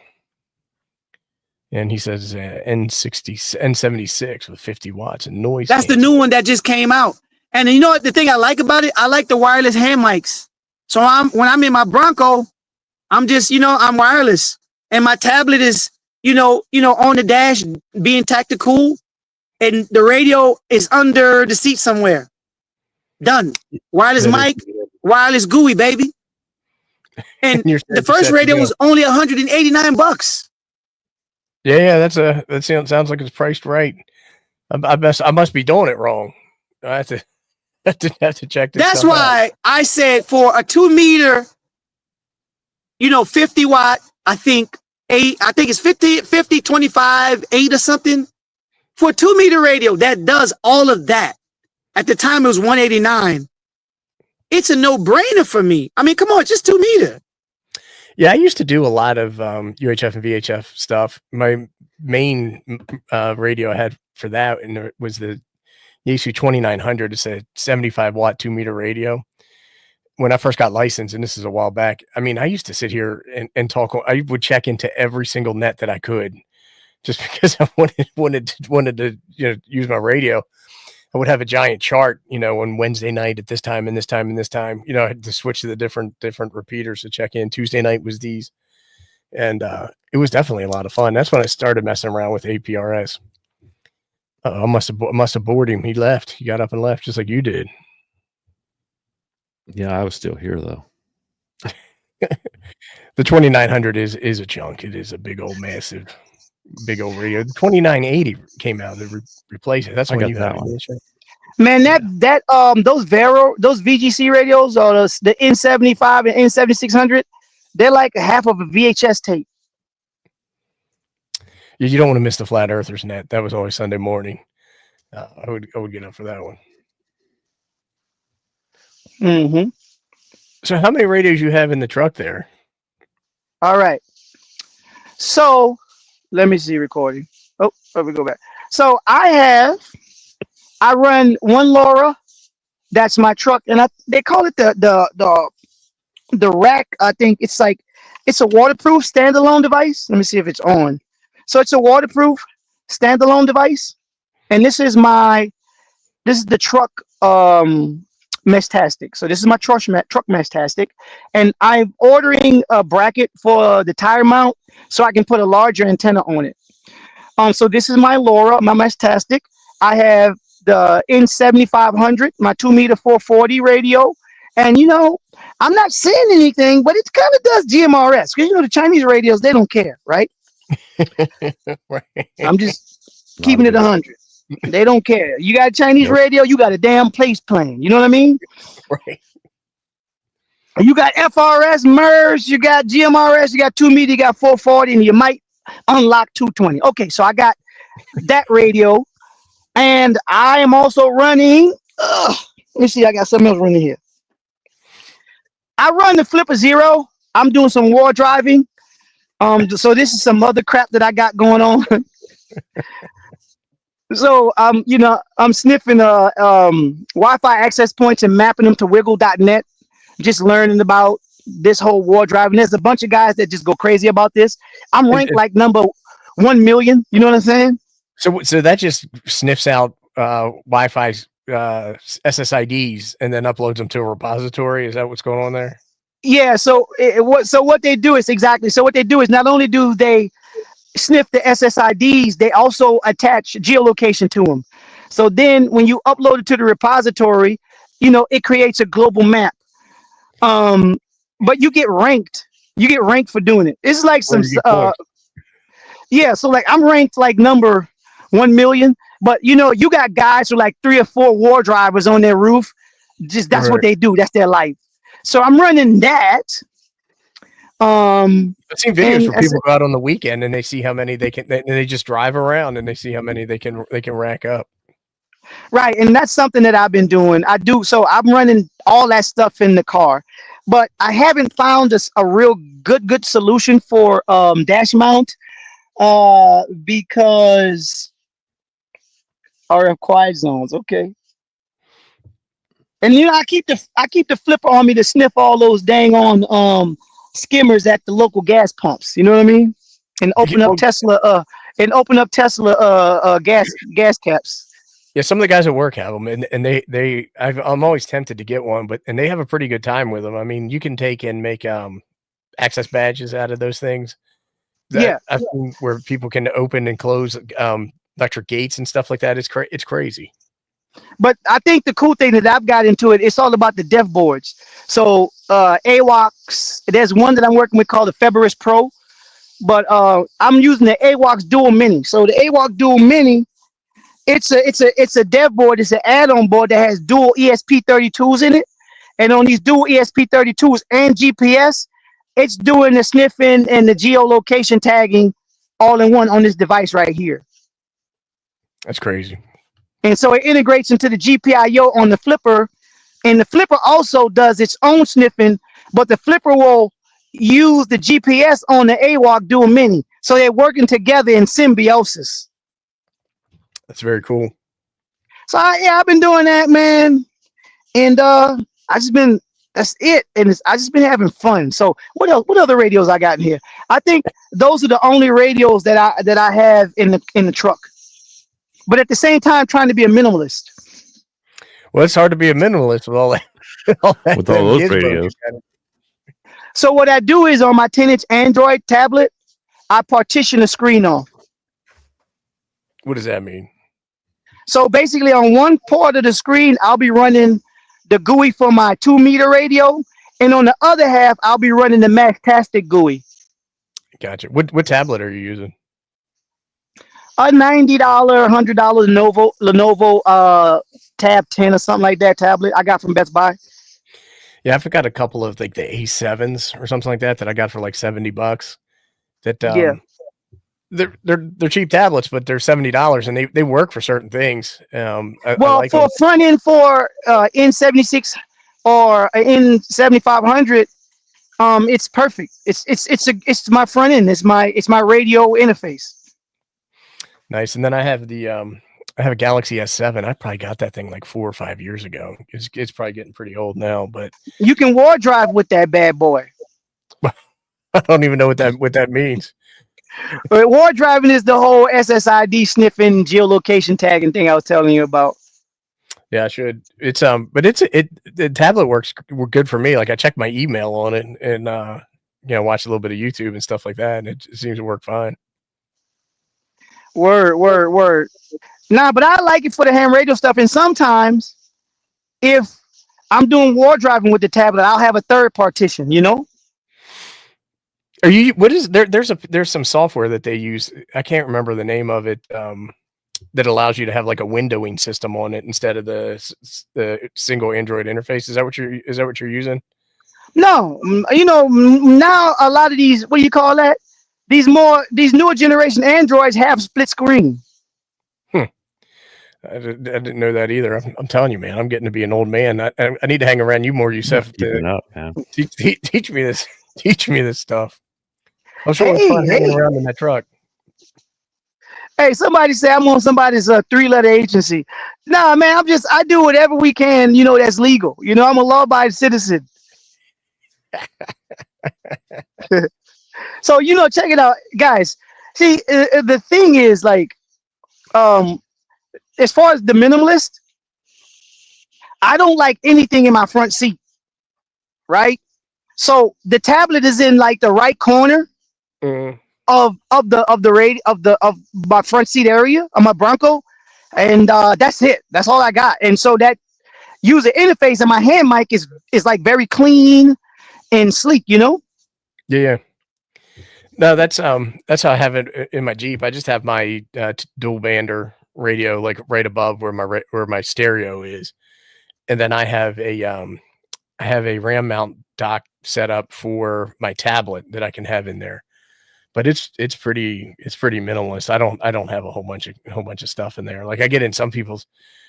And he says N76 with 50 watts and noise. That's the new one that just came out. And you know what? The thing I like about it, I like the wireless hand mics. So when I'm in my Bronco, I'm just, I'm wireless. And my tablet is, on the dash being tactical. And the radio is under the seat somewhere. Done. Wireless mic, wireless GUI, baby. And the first radio was only $189. Yeah, that sounds like it's priced right. I must be doing it wrong. I have to check this. That's why out. I said for a 2-meter, 50 watt, I think it's 50, 25, 8 or something. For a 2-meter radio that does all of that. At the time it was $189. It's a no-brainer for me. I mean, come on, it's just 2-meter. Yeah, I used to do a lot of UHF and VHF stuff. My main radio I had for that was the Yaesu 2900. It's a 75 watt 2-meter radio. When I first got licensed, and this is a while back, I mean, I used to sit here and talk. I would check into every single net that I could, just because I wanted to use my radio. I would have a giant chart, on Wednesday night at this time and this time and this time. I had to switch to the different repeaters to check in. Tuesday night was these, and it was definitely a lot of fun. That's when I started messing around with APRS. I must have bored him. He left. He got up and left, just like you did. Yeah, I was still here though. The 2900 is a chunk. It is a big old massive. Big old radio. The 2980 came out to replace it. That's when you got one. Man, those VGC radios, or the N75 and N7600, they're like half of a VHS tape. You don't want to miss the Flat Earthers net. That was always Sunday morning. I would get up for that one. Mm-hmm. So how many radios you have in the truck there? All right. So let me see recording. Oh, let me go back. So I run one LoRa. That's my truck, and they call it the rack. I think it's a waterproof standalone device. Let me see if it's on. So it's a waterproof standalone device, and this is the truck Meshtastic. So this is my truck Meshtastic, and I'm ordering a bracket for the tire mount so I can put a larger antenna on it. So this is my LoRa, my Meshtastic. I have the N7500, my 2-meter 440 radio, and I'm not saying anything, but it kind of does GMRS because the Chinese radios, they don't care, right? Right. I'm just keeping it 100. They don't care. You got a Chinese radio, you got a damn place playing. You know what I mean? Right. You got FRS, MERS, you got GMRS, you got 2 meter, you got 440, and you might unlock 220. Okay, so I got that radio, and I am also running. Let me see, I got something else running here. I run the Flipper Zero. I'm doing some war driving. So this is some other crap that I got going on. So I'm sniffing Wi-Fi access points and mapping them to wiggle.net. Just learning about this whole war driving. There's a bunch of guys that just go crazy about this. I'm ranked like number 1 million. You know what I'm saying? So that just sniffs out Wi-Fi SSIDs and then uploads them to a repository. Is that what's going on there? Yeah. So what they do is not only do they sniff the SSIDs, they also attach geolocation to them. So then when you upload it to the repository, it creates a global map. But you get ranked for doing it. It's like some yeah, so like I'm ranked like number 1 million, but you got guys who like 3 or 4 war drivers on their roof. Just that's what they do, that's their life. So I'm running that. I've seen videos where people go out on the weekend and they see how many they can, they just drive around and they see how many they can rack up. Right, and that's something that I've been doing. So I'm running all that stuff in the car, but I haven't found a real good solution for dash mount because RF quiet zones. Okay, and I keep the flipper on me to sniff all those dang on skimmers at the local gas pumps. You know what I mean? And open up Tesla gas caps. Yeah, some of the guys at work have them, and I'm always tempted to get one, and they have a pretty good time with them. I mean, you can take and make access badges out of those things. I've seen where people can open and close electric gates and stuff like that. It's crazy. But I think the cool thing that I've got into it's all about the dev boards. So AWOX, there's one that I'm working with called the APRS Pro, but I'm using the AWOX Dual Mini. So the AWOX Dual Mini, it's a dev board. It's an add-on board that has dual ESP32s in it, and on these dual ESP32s and GPS, it's doing the sniffing and the geolocation tagging all in one on this device right here. That's crazy. And so it integrates into the GPIO on the flipper, and the flipper also does its own sniffing, but the flipper will use the GPS on the AWOC Dual Mini. So they're working together in symbiosis. That's very cool. So I've been doing that, man, and that's it, and I just been having fun. So what else? What other radios I got in here? I think those are the only radios that I have in the truck. But at the same time, trying to be a minimalist. Well, it's hard to be a minimalist with all that with all those radios. So what I do is on my 10-inch Android tablet, I partition the screen off. What does that mean? So basically, on one part of the screen, I'll be running the GUI for my 2-meter radio, and on the other half, I'll be running the Meshtastic GUI. Gotcha. What tablet are you using? A $90, $100 Lenovo Tab 10 or something like that tablet I got from Best Buy. Yeah, I've got a couple of like the A7s or something like that I got for like $70. That they're cheap tablets, but they're $70 and they work for certain things. I like for front end for N76 or N7500, it's perfect. It's my front end. It's my radio interface. Nice. And then I have I have a Galaxy S7. I probably got that thing like 4 or 5 years ago. It's probably getting pretty old now, but you can war drive with that bad boy. I don't even know what that means. But war driving is the whole SSID sniffing geolocation tagging thing I was telling you about. Yeah, I should. It's but the tablet works good for me. Like I check my email on it and watch a little bit of YouTube and stuff like that, and it seems to work fine. Word. Nah, but I like it for the ham radio stuff. And sometimes if I'm doing war driving with the tablet, I'll have a third partition, Are you there's some software that they use. I can't remember the name of it. That allows you to have like a windowing system on it instead of the single Android interface. Is that what you're using? No, now a lot of these, what do you call that? These newer generation Androids have split screen. I didn't know that either. I'm telling you, man, I'm getting to be an old man. I need to hang around you more, Yusef, Keeping up, man. teach me this. Teach me this stuff. I'm sure it's fun hanging around in that truck. Hey, somebody say I'm on somebody's 3-letter agency. Nah, man, I do whatever we can, that's legal. I'm a law-abiding citizen. So, check it out, guys. See, the thing is, like, as far as the minimalist, I don't like anything in my front seat, right? So the tablet is in like the right corner of my front seat area of my Bronco, and that's it. That's all I got. And so that user interface and my hand mic is like very clean and sleek, Yeah. No, that's how I have it in my Jeep. I just have my dual bander radio like right above where my stereo is, and then I have a RAM mount dock set up for my tablet that I can have in there. But it's pretty minimalist. I don't have a whole bunch of stuff in there. Like I get in some people's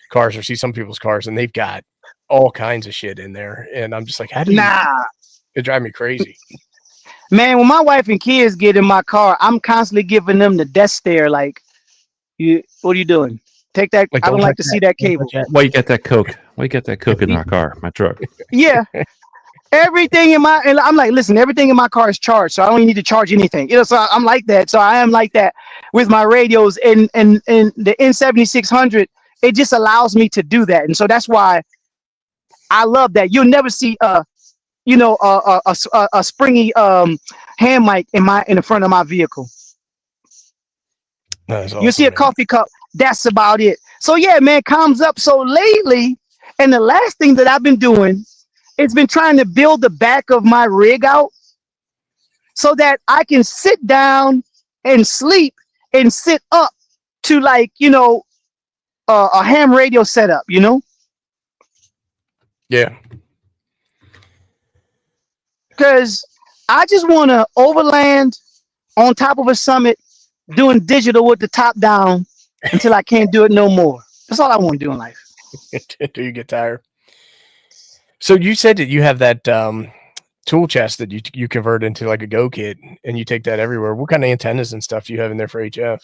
cars or see some people's cars and they've got all kinds of shit in there, and I'm just like, how do you? It drives me crazy. Man, when my wife and kids get in my car, I'm constantly giving them the death stare. Like, what are you doing? Take that. Like, I don't like to see that cable. Why you got that Coke? Why you got that Coke in our car, my truck? Yeah. Everything and I'm like, listen, everything in my car is charged, so I don't even need to charge anything. So I'm like that. So I am like that with my radios and the N7600. It just allows me to do that, and so that's why I love that. You'll never see a springy hand mic in the front of my vehicle. Awesome, you see a coffee cup. That's about it. So yeah, man, comes up. So lately, and the last thing that I've been doing, it's been trying to build the back of my rig out so that I can sit down and sleep and sit up to like a ham radio setup. Yeah. Because I just want to overland on top of a summit doing digital with the top down until I can't do it no more. That's all I want to do in life. Do you get tired? So you said that you have that tool chest that you convert into like a Go kit and you take that everywhere. What kind of antennas and stuff do you have in there for HF?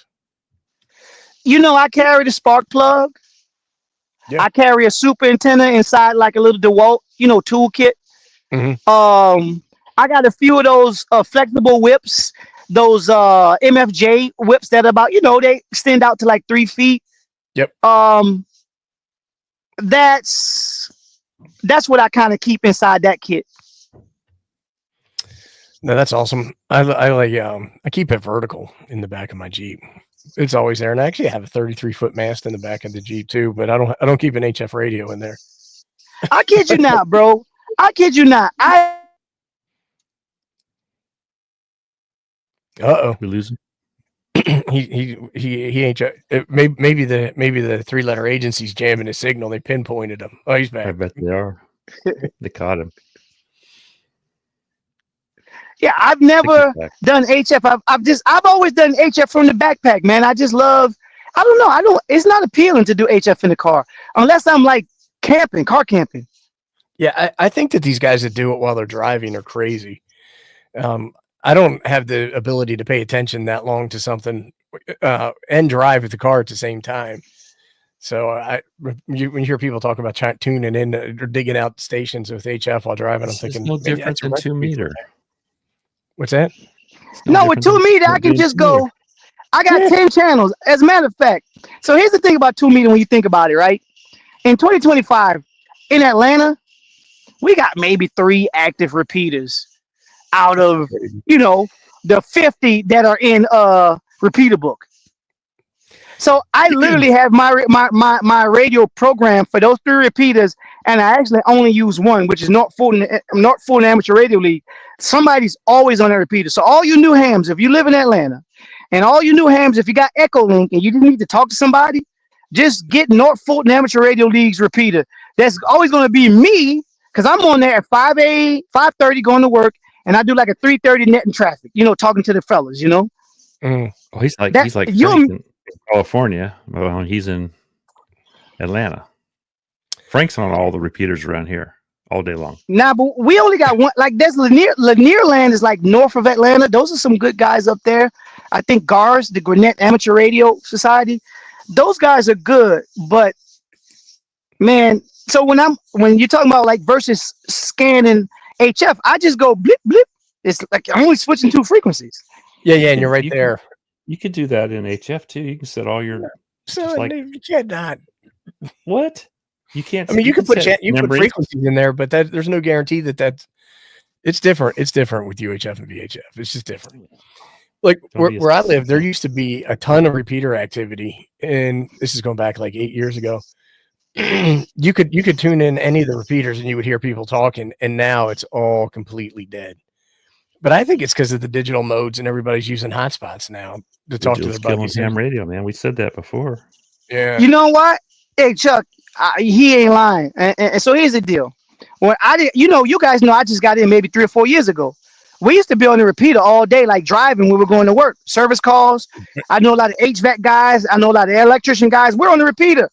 I carry the spark plug. Yeah. I carry a super antenna inside like a little DeWalt, tool kit. Mm-hmm. I got a few of those flexible whips, those MFJ whips that about, they extend out to like 3 feet. Yep. That's what I kind of keep inside that kit. No, that's awesome. I like I keep it vertical in the back of my Jeep. It's always there, and I actually have a 33-foot mast in the back of the Jeep too. But I don't keep an HF radio in there. I kid you not, bro. I kid you not. We losing. he ain't. Maybe the 3-letter agency's jamming his signal. They pinpointed him. Oh, he's back. I bet they are. They caught him. Yeah, I've never done HF. I've always done HF from the backpack, man. I just love. I don't know. It's not appealing to do HF in the car unless I'm like car camping. Yeah, I think that these guys that do it while they're driving are crazy. I don't have the ability to pay attention that long to something and drive with the car at the same time. So when you hear people talking about tuning in or digging out stations with HF while driving, I'm thinking no different than 2 meter. What's that? No, with 2 meter, I can just go. I got 10 channels. As a matter of fact, so here's the thing about 2 meter when you think about it, right? In 2025, in Atlanta, we got maybe 3 active repeaters out of, the 50 that are in repeater book. So I literally have my radio program for those 3 repeaters, and I actually only use one, which is North Fulton Amateur Radio League. Somebody's always on that repeater. So all you new hams, if you live in Atlanta, and all you new hams, if you got Echo Link and you just need to talk to somebody, just get North Fulton Amateur Radio League's repeater. That's always going to be me, because I'm on there at 5:30 going to work, and I do like a 3:30 net in traffic. Talking to the fellas. Oh, he's like Frank in California. Well, he's in Atlanta. Frank's on all the repeaters around here all day long. Nah, but we only got one. Like there's Lanier Land is like north of Atlanta. Those are some good guys up there. I think GARS, the Gwinnett Amateur Radio Society, those guys are good. But man, so when you're talking about like versus scanning HF, I just go blip blip. It's like I'm only switching two frequencies. Yeah, and you're right there. You could do that in HF too. You can set all your. So you cannot. What? You can't. I mean, you can put frequencies in there, but there's no guarantee that's. It's different. It's different with UHF and VHF. It's just different. Like where I live, there used to be a ton of repeater activity, and this is going back like 8 years ago. You could tune in any of the repeaters and you would hear people talking, and now it's all completely dead. But I think it's because of the digital modes and everybody's using hotspots now to talk to their buddies. Ham radio, man. We said that before. Yeah. You know what? Hey, Chuck, he ain't lying. And so here's the deal. When I did, you guys know I just got in maybe 3 or 4 years ago. We used to be on the repeater all day, like driving when we were going to work. Service calls. I know a lot of HVAC guys. I know a lot of electrician guys. We're on the repeater.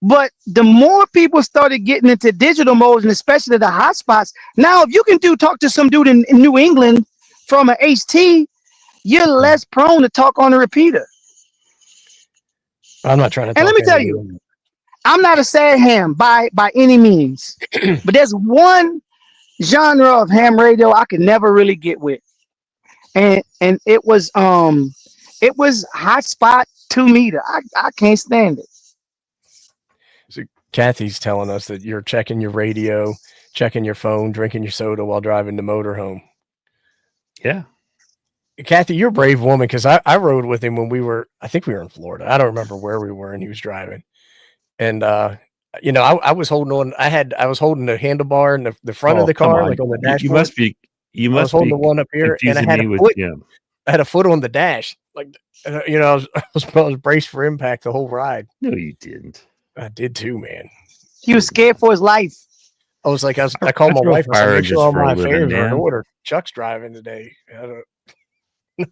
But the more people started getting into digital modes, and especially the hotspots, now if you can talk to some dude in New England from an HT, you're less prone to talk on the repeater. I'm not trying to talk. And let me tell you, I'm not a sad ham by any means. But there's one genre of ham radio I could never really get with. And it was hotspot 2 meter. I can't stand it. So Kathy's telling us that you're checking your radio, checking your phone, drinking your soda while driving the motorhome. Yeah. Kathy, you're a brave woman, because I rode with him when I think we were in Florida. I don't remember where we were, and he was driving. And I was holding on. I was holding the handlebar in the front of the car, like on the dashboard. You must be holding the one up here, and I had a foot on the dash. Like, I was braced for impact the whole ride. No, you didn't. I did too, man. He was scared for his life. I was like, I called my wife. I said, make sure all my affairs are in order. Chuck's driving today.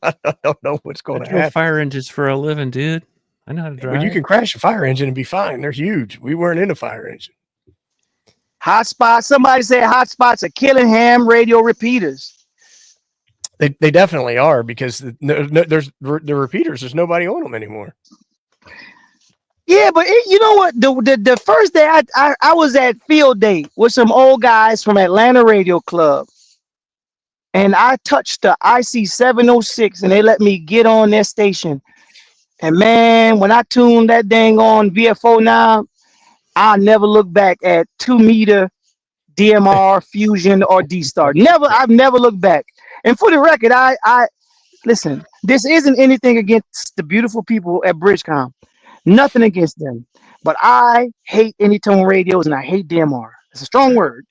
I don't know what's going to happen. Fire engines for a living, dude. I know how to drive. Well, you can crash a fire engine and be fine. They're huge. We weren't in a fire engine. Hotspots. Somebody said hotspots are killing ham radio repeaters. They definitely are, because there's the repeaters. There's nobody on them anymore. Yeah, but you know what? The first day I was at field day with some old guys from Atlanta Radio Club. And I touched the IC 706, and they let me get on their station. And man, when I tuned that dang on VFO now, I'll never look back at 2 meter DMR, Fusion, or D-Star. I've never looked back. And for the record, I listen, this isn't anything against the beautiful people at Bridgecom. Nothing against them. But I hate anytone radios, and I hate DMR. It's a strong word.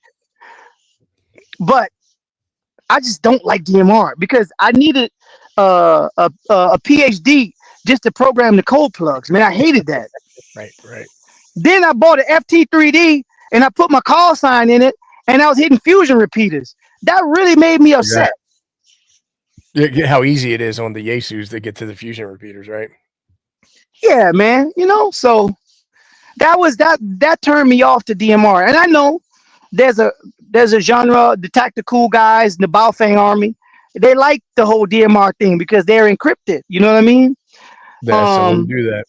But I just don't like DMR, because I needed a PhD just to program the cold plugs. Man, I hated that. Right. Then I bought an FT3D, and I put my call sign in it, and I was hitting Fusion repeaters. That really made me upset. Yeah. How easy it is on the Yaesus to get to the Fusion repeaters, right? Yeah, man. So that turned me off to DMR. And I know there's a genre, the tactical guys, the Baofeng army, they like the whole DMR thing because they're encrypted. You know what I mean? Some do that.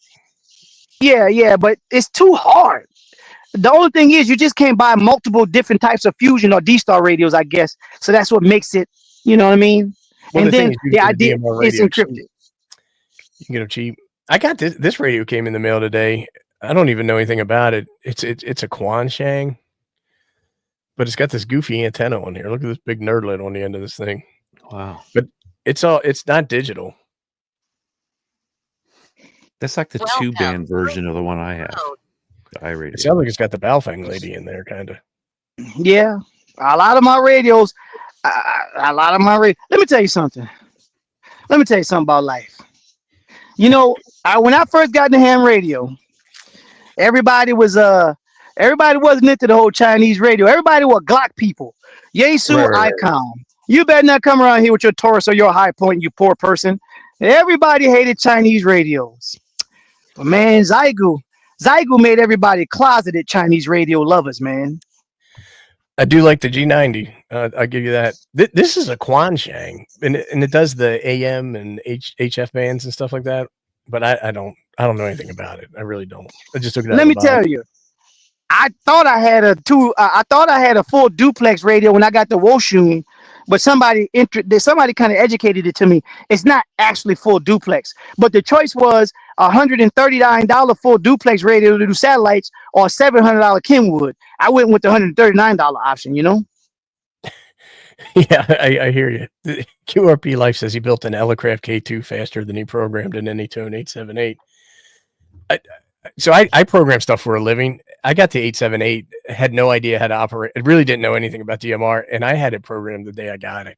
Yeah, but it's too hard. The only thing is, you just can't buy multiple different types of Fusion or D-Star radios, I guess. So that's what makes it, you know what I mean? Well, and then the idea is encrypted. You can get them cheap. I got this radio came in the mail today. I don't even know anything about it. It's a Quanshang, but it's got this goofy antenna on here. Look at this big nerdlet on the end of this thing. Wow. But it's not digital. That's like the 2-band version of the one I have. The iRadio. It sounds like it's got the Baofeng lady in there, kind of. Yeah. A lot of my radios. Let me tell you something. About life. When I first got into ham radio, everybody was Everybody wasn't into the whole Chinese radio. Everybody were Glock people. Yaesu Icon. You better not come around here with your Taurus or your High Point, you poor person. Everybody hated Chinese radios. But man, Zygu made everybody closeted Chinese radio lovers, man. I do like the G90. I'll give you that. This is a Quanshang, and it does the AM and HF bands and stuff like that. But I don't know anything about it. I really don't. I just took it out. Let me tell you, I thought I had a full duplex radio when I got the Woshun, but somebody kind of educated it to me. It's not actually full duplex, but the choice was $139 full duplex radio to do satellites or $700 Kenwood. I went with the $139 option, you know? Yeah, I hear you. The QRP Life says he built an Elecraft K2 faster than he programmed an Anytone 878. So I program stuff for a living. I got the 878, had no idea how to operate. I really didn't know anything about DMR, and I had it programmed the day I got it.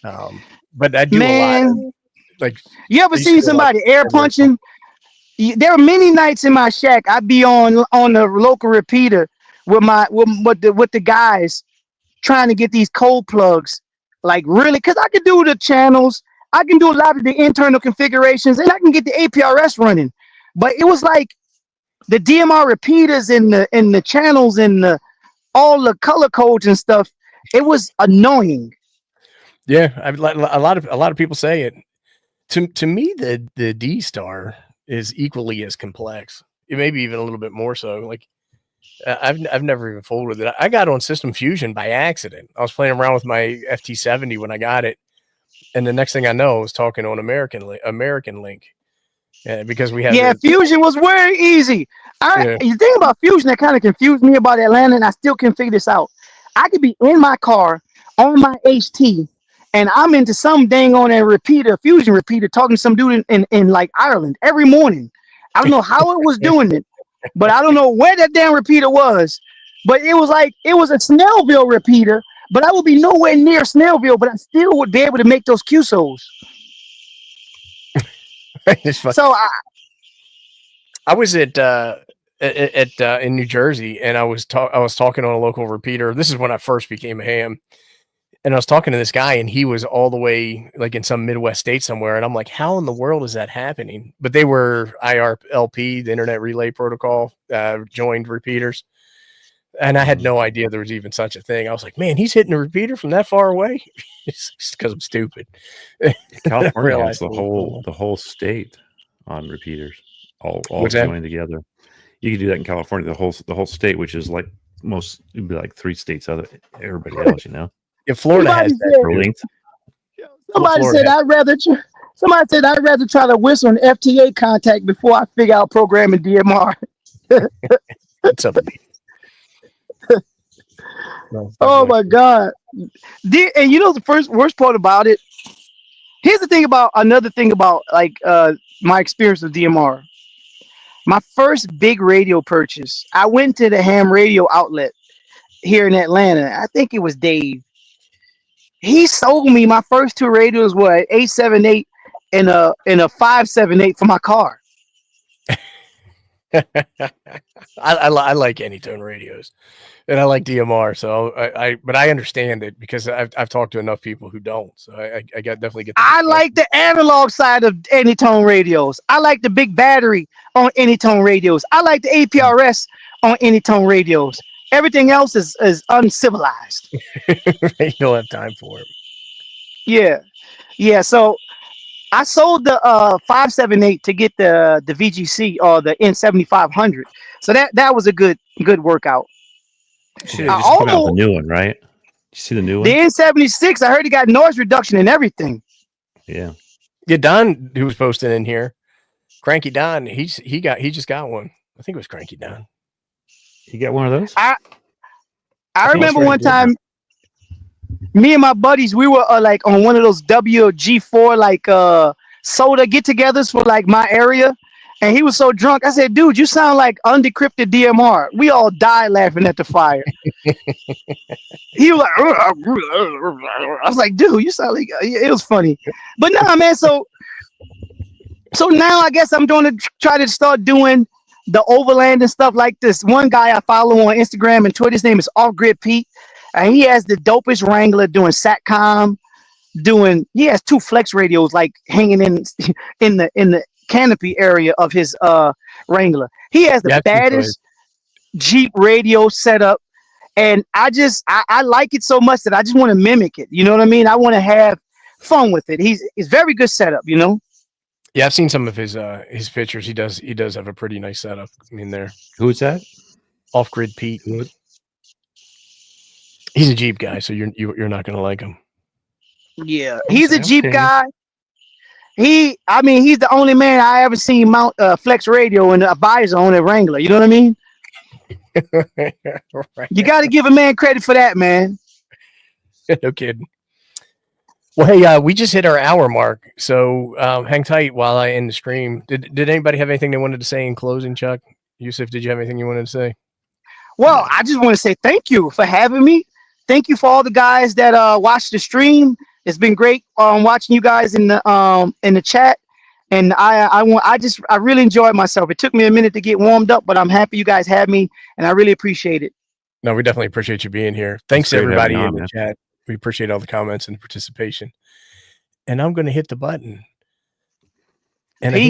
But I do a lot. Like, you ever seen somebody air punching? There are many nights in my shack I'd be on the local repeater with the guys trying to get these cold plugs, like really, because I can do the channels, I can do a lot of the internal configurations, and I can get the APRS running. But it was like the DMR repeaters in the channels and all the color codes and stuff. It was annoying. Yeah, a lot of people say it. To me, the D Star is equally as complex. It may be even a little bit more so. Like I've never even fooled with it. I got on System Fusion by accident. I was playing around with my FT70 when I got it, and the next thing I know, I was talking on American Link. Because we had Fusion was very easy. The thing about Fusion that kind of confused me about Atlanta, and I still can't figure this out. I could be in my car on my HT, and I'm into some dang on a Fusion repeater, talking to some dude in like Ireland every morning. I don't know how it was doing it, but I don't know where that damn repeater was. But it was a Snellville repeater, but I would be nowhere near Snellville, but I still would be able to make those QSOs. So I was at in New Jersey, and I was talking on a local repeater. This is when I first became a ham, and I was talking to this guy, and he was all the way like in some Midwest state somewhere, and I'm like, how in the world is that happening? But they were IRLP, the Internet Relay Protocol, joined repeaters, and I had no idea there was even such a thing. I was like, man, he's hitting a repeater from that far away. It's because I'm stupid. California has the whole state on repeaters, all joined together. You can do that in California, the whole state, which is like it'd be like 3 states everybody else, you know. Yeah, Florida has that for length. Somebody said I'd rather try to whistle an FTA contact before I figure out programming DMR. What's up? Oh my God. And you know the worst part about it? Here's another thing about like my experience with DMR. My first big radio purchase, I went to the ham radio outlet here in Atlanta. I think it was Dave. He sold me my first 2 radios were an 878 and a 578 for my car. I like Anytone radios, and I like DMR. So but I understand it because I've talked to enough people who don't. So I definitely get. I like the analog side of Anytone radios. I like the big battery on Anytone radios. I like the APRS on Anytone radios. Everything else is uncivilized. You don't have time for it. Yeah. So I sold the 578 to get the VGC or the N7500. So that was a good workout. Should have just put out the new one, right? You see the new one? The N76. I heard it got noise reduction and everything. Yeah. Yeah, Don, who was posting in here, Cranky Don, he just got one. I think it was Cranky Don. You got one of those? I remember one time, me and my buddies, we were like on one of those WG4 like soda get-togethers for like my area, and he was so drunk. I said, "Dude, you sound like undecrypted DMR." We all died laughing at the fire. He was like, I was like, "Dude, you sound like..." It was funny, but nah, man. So now I guess I'm going to try to start doing the overland and stuff like this. One guy I follow on Instagram and Twitter, his name is Off Grid Pete, and he has the dopest Wrangler doing SATCOM. He has 2 flex radios like hanging in the canopy area of his Wrangler. He has the baddest Jeep radio setup, and I like it so much that I just want to mimic it. You know what I mean? I want to have fun with it. It's very good setup, you know. Yeah, I've seen some of his pictures. He does have a pretty nice setup in there. Who's that? Off Grid Pete. He's a Jeep guy, so you're not gonna like him. Yeah, he's a Jeep guy. He's the only man I ever seen mount flex radio in a visor on a Wrangler. You know what I mean? Right. You got to give a man credit for that, man. No kidding. Well, hey, we just hit our hour mark, so hang tight while I end the stream. Did anybody have anything they wanted to say in closing, Chuck? Yusuf, did you have anything you wanted to say? Well, I just want to say thank you for having me. Thank you for all the guys that watched the stream. It's been great watching you guys in the chat, and I really enjoyed myself. It took me a minute to get warmed up, but I'm happy you guys had me, and I really appreciate it. No, we definitely appreciate you being here. Thanks to everybody in the chat. We appreciate all the comments and the participation. And I'm going to hit the button. And peace.